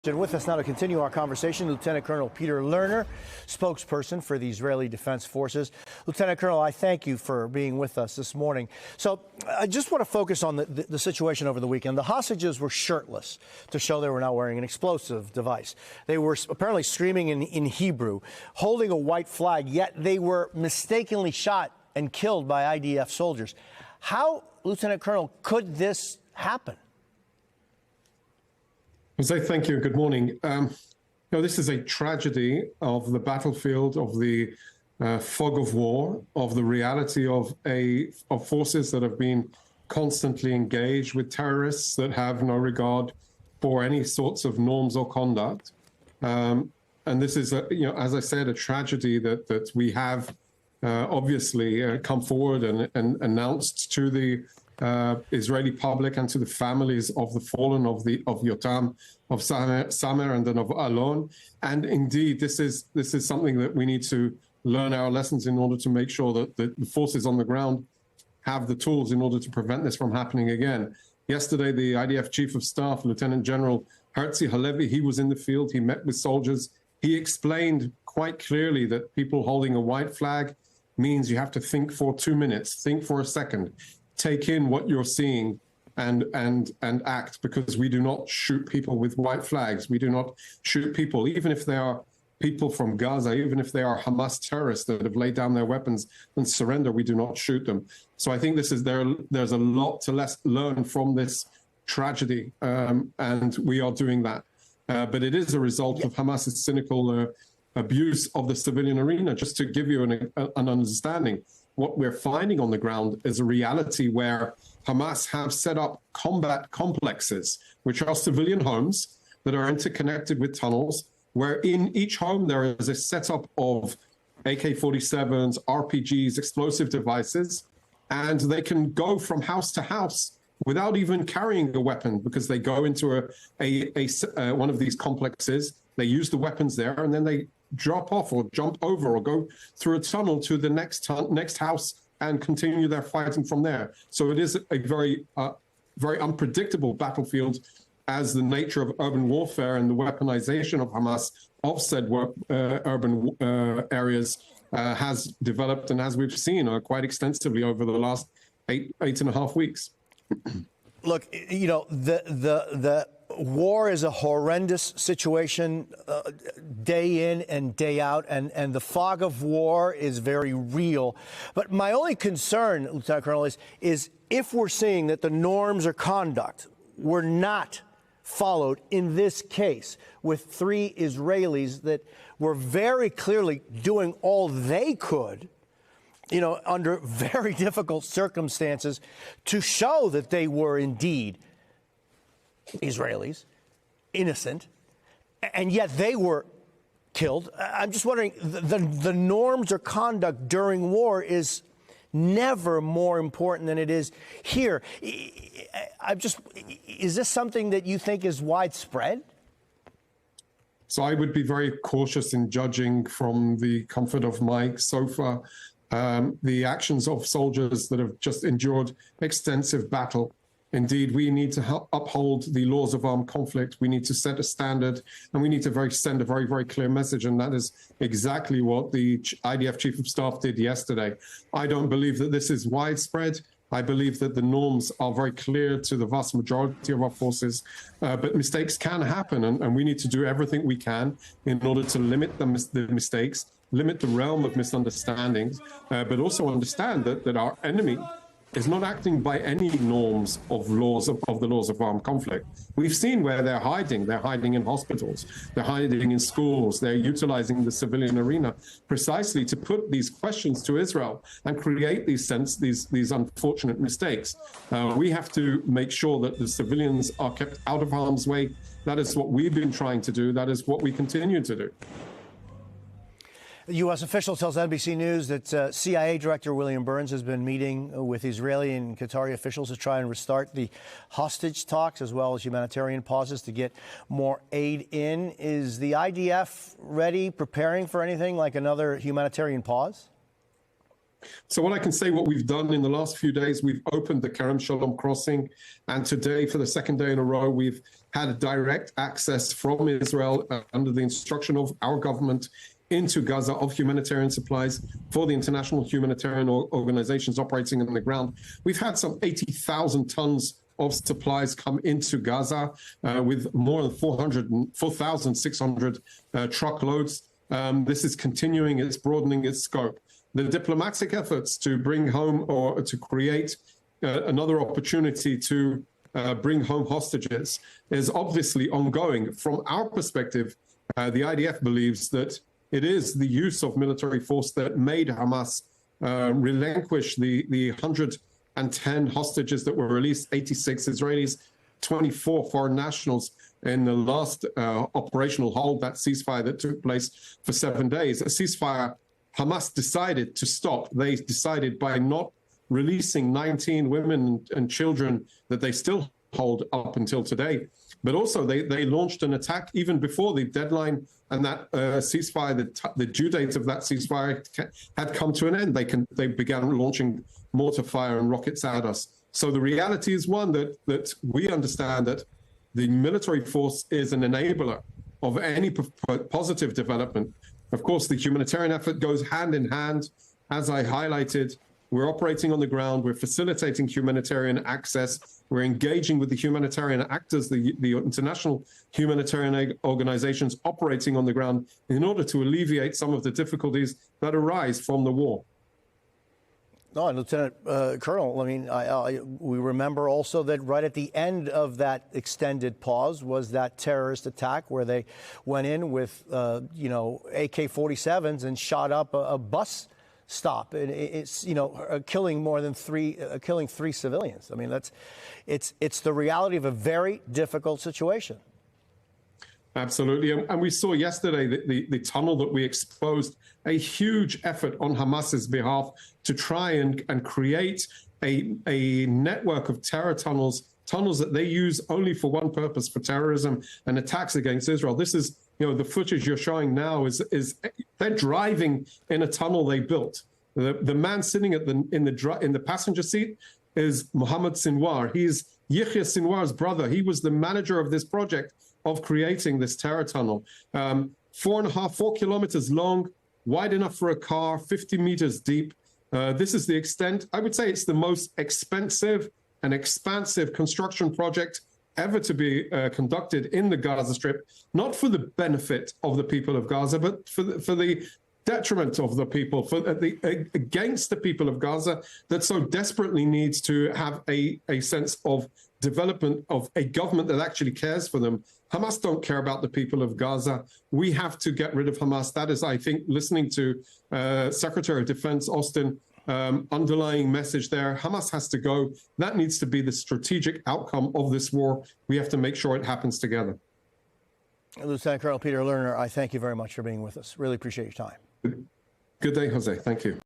And with us now to continue our conversation, Lieutenant Colonel Peter Lerner, spokesperson for the Israeli Defense Forces. Lieutenant Colonel, I thank you for being with us this morning. So I just want to focus on the situation over the weekend. The hostages were shirtless to show they were not wearing an explosive device. They were apparently screaming in Hebrew, holding a white flag, yet they were mistakenly shot and killed by IDF soldiers. How, Lieutenant Colonel, could this happen? Jose, thank you and good morning. This is a tragedy of the battlefield, of the fog of war, of the reality of forces that have been constantly engaged with terrorists that have no regard for any sorts of norms or conduct. And this is, as I said, a tragedy that we have obviously come forward and announced to the Israeli public and to the families of the fallen, of Yotam, of Samer, and then of Alon. And indeed, this is something that we need to learn our lessons in order to make sure that the forces on the ground have the tools in order to prevent this from happening again. Yesterday, the IDF Chief of Staff, Lieutenant General Herzi Halevi, he was in the field. He met with soldiers. He explained quite clearly that people holding a white flag means you have to think for 2 minutes, think for a second, take in what you're seeing and act, because we do not shoot people with white flags. We do not shoot people, even if they are people from Gaza, even if they are Hamas terrorists that have laid down their weapons and surrender, we do not shoot them. So I think there's a lot to learn from this tragedy, and we are doing that. But it is a result of Hamas's cynical abuse of the civilian arena. Just to give you an understanding, what we're finding on the ground is a reality where Hamas have set up combat complexes, which are civilian homes that are interconnected with tunnels, where in each home there is a setup of AK-47s, RPGs, explosive devices, and they can go from house to house without even carrying a weapon, because they go into one of these complexes, they use the weapons there, and then they drop off or jump over or go through a tunnel to the next house and continue their fighting from there. So it is a very unpredictable battlefield, as the nature of urban warfare and the weaponization of Hamas of said urban areas has developed, and as we've seen quite extensively over the last eight and a half weeks. Look, the war is a horrendous situation day in and day out, and the fog of war is very real. But my only concern, Lieutenant Colonel, is if we're seeing that the norms or conduct were not followed in this case with 3 Israelis that were very clearly doing all they could, under very difficult circumstances, to show that they were indeed Israelis, innocent, and yet they were killed. I'm just wondering, the norms or conduct during war is never more important than it is here. Is this something that you think is widespread? So I would be very cautious in judging from the comfort of my sofa the actions of soldiers that have just endured extensive battle. Indeed, we need to uphold the laws of armed conflict. We need to set a standard, and we need to send a very, very clear message. And that is exactly what the IDF Chief of Staff did yesterday. I don't believe that this is widespread. I believe that the norms are very clear to the vast majority of our forces, but mistakes can happen, and we need to do everything we can in order to limit the mistakes, limit the realm of misunderstandings, but also understand that our enemy is not acting by any norms of the laws of armed conflict. We've seen where they're hiding. They're hiding in hospitals. They're hiding in schools. They're utilizing the civilian arena precisely to put these questions to Israel and create these unfortunate mistakes. We have to make sure that the civilians are kept out of harm's way. That is what we've been trying to do. That is what we continue to do. The U.S. official tells NBC News that CIA Director William Burns has been meeting with Israeli and Qatari officials to try and restart the hostage talks, as well as humanitarian pauses to get more aid in. Is the IDF ready, preparing for anything like another humanitarian pause? So what I can say, what we've done in the last few days, we've opened the Kerem Shalom crossing, and today, for the second day in a row, we've had direct access from Israel under the instruction of our government into Gaza of humanitarian supplies for the international humanitarian organizations operating on the ground. We've had some 80,000 tons of supplies come into Gaza with more than 4,600 truckloads. This is continuing, it's broadening its scope. The diplomatic efforts to bring home or to create another opportunity to bring home hostages is obviously ongoing. From our perspective, the IDF believes that it is the use of military force that made Hamas relinquish the 110 hostages that were released, 86 Israelis, 24 foreign nationals in the last operational hold, that ceasefire that took place for 7 days. A ceasefire Hamas decided to stop. They decided by not releasing 19 women and children that they still hold up until today. But also they launched an attack even before the deadline and that ceasefire, the due date of that ceasefire had come to an end. They began launching mortar fire and rockets at us. So the reality is one that we understand that the military force is an enabler of any positive development. Of course, the humanitarian effort goes hand in hand. As I highlighted, we're operating on the ground, we're facilitating humanitarian access, we're engaging with the humanitarian actors, the international humanitarian organizations operating on the ground in order to alleviate some of the difficulties that arise from the war. No, Lieutenant Colonel, I mean, we remember also that right at the end of that extended pause was that terrorist attack where they went in with, AK-47s and shot up a bus stop. It's, killing three civilians. I mean, it's the reality of a very difficult situation. Absolutely. And we saw yesterday the tunnel that we exposed, a huge effort on Hamas's behalf to try and create a network of terror tunnels that they use only for one purpose, for terrorism and attacks against Israel. This is, the footage you're showing now is they're driving in a tunnel they built. The man sitting in the passenger seat is Mohammed Sinwar. He's Yahya Sinwar's brother. He was the manager of this project of creating this terror tunnel. 4 kilometers long, wide enough for a car, 50 meters deep. This is the extent. I would say it's the most expensive and expansive construction project ever to be conducted in the Gaza Strip, not for the benefit of the people of Gaza, but for the detriment of the people, against the people of Gaza that so desperately needs to have a sense of development of a government that actually cares for them. Hamas don't care about the people of Gaza. We have to get rid of Hamas. That is, I think, listening to Secretary of Defense Austin, underlying message there. Hamas has to go. That needs to be the strategic outcome of this war. We have to make sure it happens together. Lieutenant Colonel Peter Lerner, I thank you very much for being with us. Really appreciate your time. Good day, Jose. Thank you.